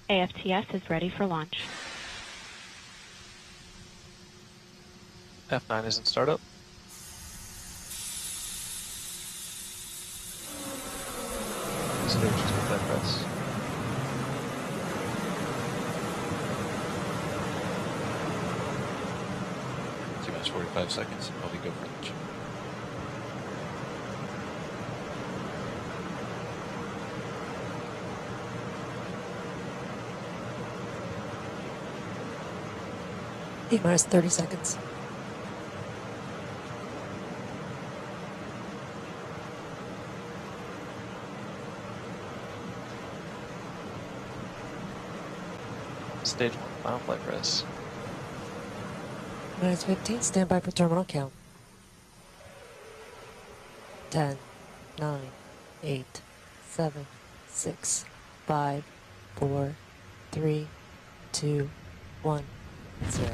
AFTS is ready for launch. F9 is in startup. Stage 2 flight press. T-minus 45 seconds, and probably go for launch. T-minus 30 seconds. Stage 1 final flight press. Minus 15, stand by for terminal count. 10, 9, 8, 7, 6, 5, 4, 3, 2, 1, 0.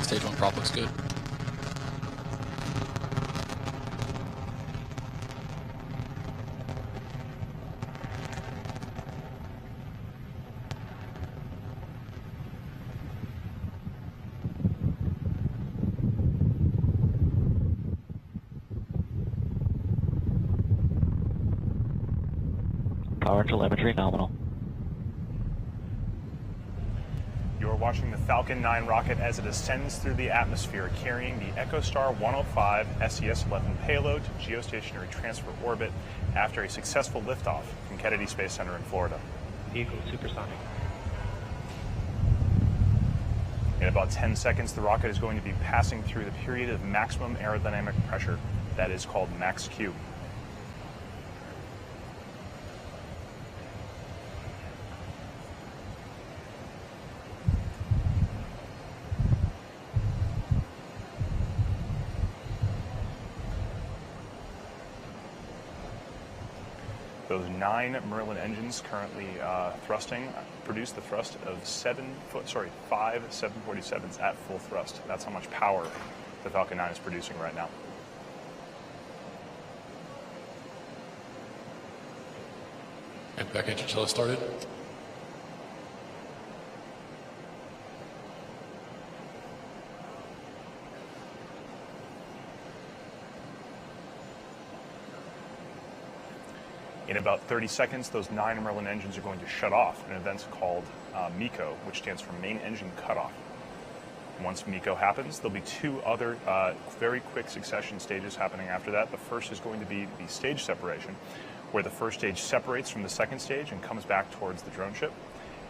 Stage 1 prop looks good. Power telemetry nominal. You're watching the Falcon 9 rocket as it ascends through the atmosphere, carrying the EchoStar105 SES-11 payload to geostationary transfer orbit after a successful liftoff from Kennedy Space Center in Florida. Vehicle supersonic. In about 10 seconds, the rocket is going to be passing through the period of maximum aerodynamic pressure that is called max Q. Those 9 Merlin engines currently thrusting produce the thrust of 5 747s at full thrust. That's how much power the Falcon 9 is producing right now. And back engine shell started. In about 30 seconds, those 9 Merlin engines are going to shut off in an event called MECO, which stands for Main Engine Cutoff. Once MECO happens, there'll be 2 other very quick succession stages happening after that. The first is going to be the stage separation, where the first stage separates from the second stage and comes back towards the drone ship.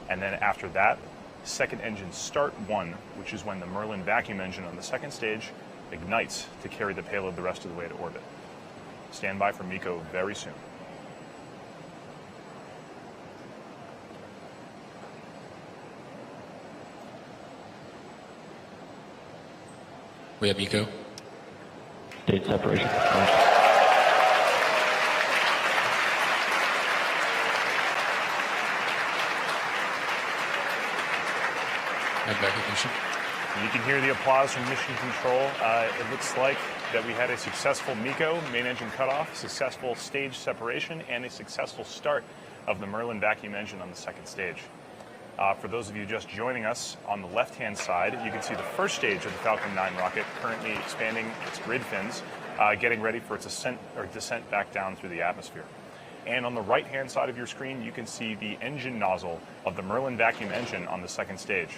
And then after that, second engine start 1, which is when the Merlin vacuum engine on the second stage ignites to carry the payload the rest of the way to orbit. Stand by for MECO very soon. We have MECO. Stage separation. And back ignition. You can hear the applause from Mission Control. It looks like that we had a successful MECO, main engine cutoff, successful stage separation, and a successful start of the Merlin vacuum engine on the second stage. For those of you just joining us, on the left-hand side, you can see the first stage of the Falcon 9 rocket currently expanding its grid fins, getting ready for its ascent or descent back down through the atmosphere. And on the right-hand side of your screen, you can see the engine nozzle of the Merlin vacuum engine on the second stage.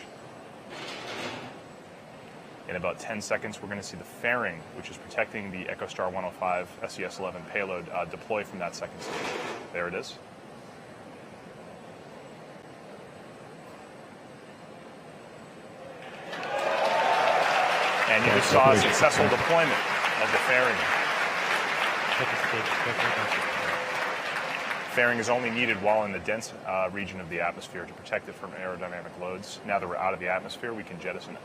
In about 10 seconds, we're going to see the fairing, which is protecting the EchoStar105 SES-11 payload, deploy from that second stage. There it is. And you just saw a successful deployment of the fairing. Fairing is only needed while in the dense region of the atmosphere to protect it from aerodynamic loads. Now that we're out of the atmosphere, we can jettison it.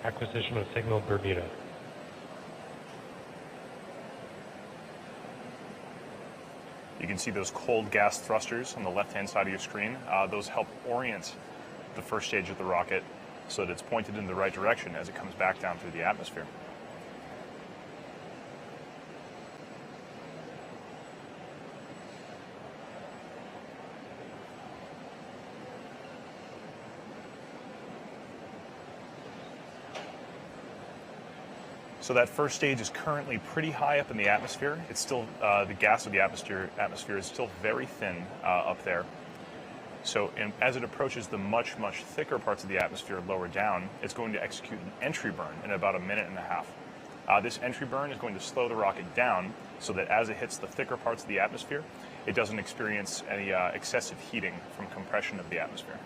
Acquisition of signal Bermuda. You can see those cold gas thrusters on the left-hand side of your screen. Those help orient the first stage of the rocket so that it's pointed in the right direction as it comes back down through the atmosphere. So that first stage is currently pretty high up in the atmosphere. It's still, the gas of the atmosphere is still very thin up there. So as it approaches the much, much thicker parts of the atmosphere lower down, it's going to execute an entry burn in about 1.5 minutes. This entry burn is going to slow the rocket down so that as it hits the thicker parts of the atmosphere, it doesn't experience any excessive heating from compression of the atmosphere.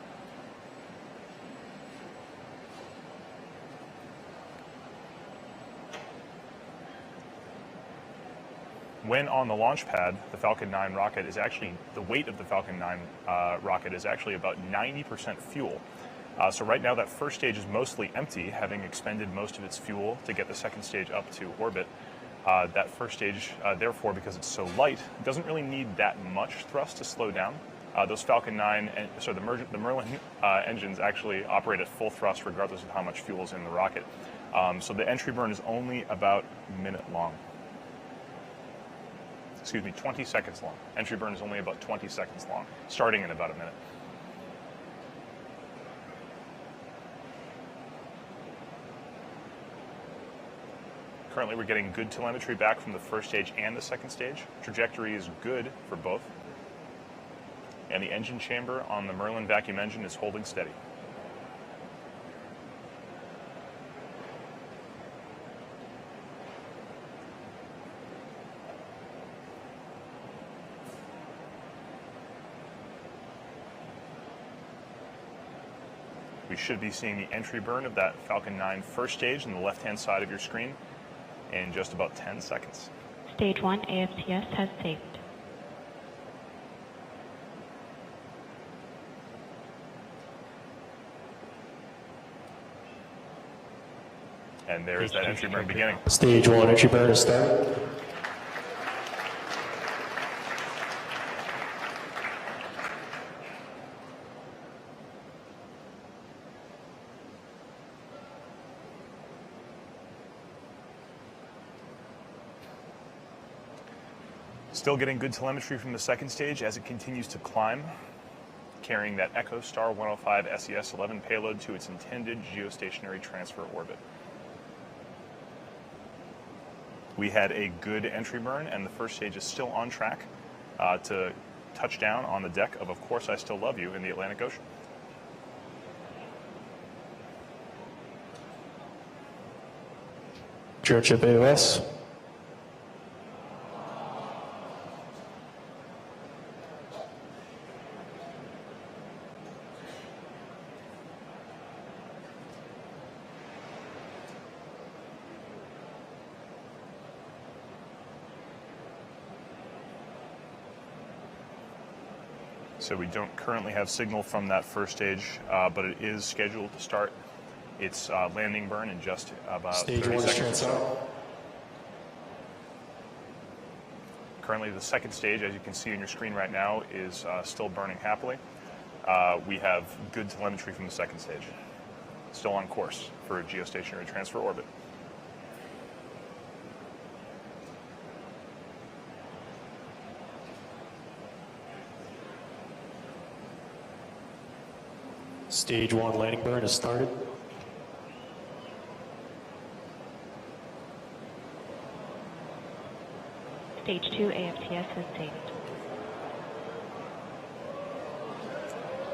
When on the launch pad, the Falcon 9 rocket is actually, the weight of the Falcon 9 rocket is actually about 90% fuel. So right now that first stage is mostly empty, having expended most of its fuel to get the second stage up to orbit. That first stage, therefore, because it's so light, doesn't really need that much thrust to slow down. Those Falcon 9, the Merlin engines actually operate at full thrust regardless of how much fuel is in the rocket. So the entry burn is only about a minute long. 20 seconds long. Entry burn is only about 20 seconds long, starting in about a minute. Currently, we're getting good telemetry back from the first stage and the second stage. Trajectory is good for both. And the engine chamber on the Merlin vacuum engine is holding steady. We should be seeing the entry burn of that Falcon 9 first stage on the left-hand side of your screen in just about 10 seconds. Stage 1 AFTS has saved. And there is that entry burn beginning. Stage 1 entry burn is started. Still getting good telemetry from the second stage as it continues to climb, carrying that EchoStar105 SES-11 payload to its intended geostationary transfer orbit. We had a good entry burn, and the first stage is still on track to touch down on the deck of Course I Still Love You in the Atlantic Ocean. Drone ship AOS. So we don't currently have signal from that first stage, but it is scheduled to start its landing burn in just about Stage 30 1 seconds. is out. Currently the second stage, as you can see on your screen right now, is still burning happily. We have good telemetry from the second stage. Still on course for a geostationary transfer orbit. Stage 1 landing burn is started. Stage 2 AFTS has saved.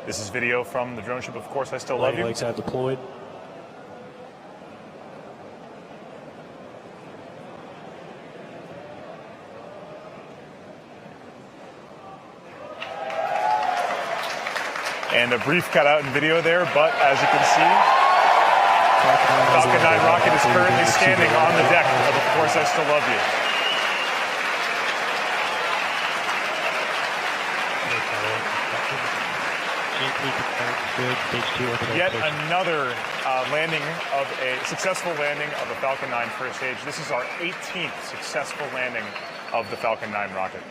This is video from the drone ship, Of Course I Still Love Landing You. legs have deployed. And a brief cutout in video there, but as you can see, Falcon 9 rocket is currently standing on the deck of Course I Still Love You. Good. Stage 2 orbital Yet approach. another successful landing of the Falcon 9 first stage. This is our 18th successful landing of the Falcon 9 rocket.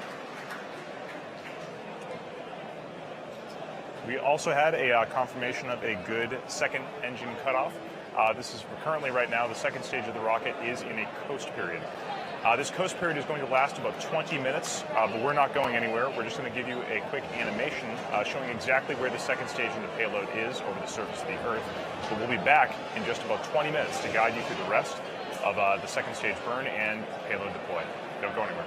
We also had a confirmation of a good second engine cutoff. This is currently right now, the second stage of the rocket is in a coast period. This coast period is going to last about 20 minutes, but we're not going anywhere. We're just going to give you a quick animation showing exactly where the second stage of the payload is over the surface of the Earth. But we'll be back in just about 20 minutes to guide you through the rest of the second stage burn and payload deploy. Don't go anywhere.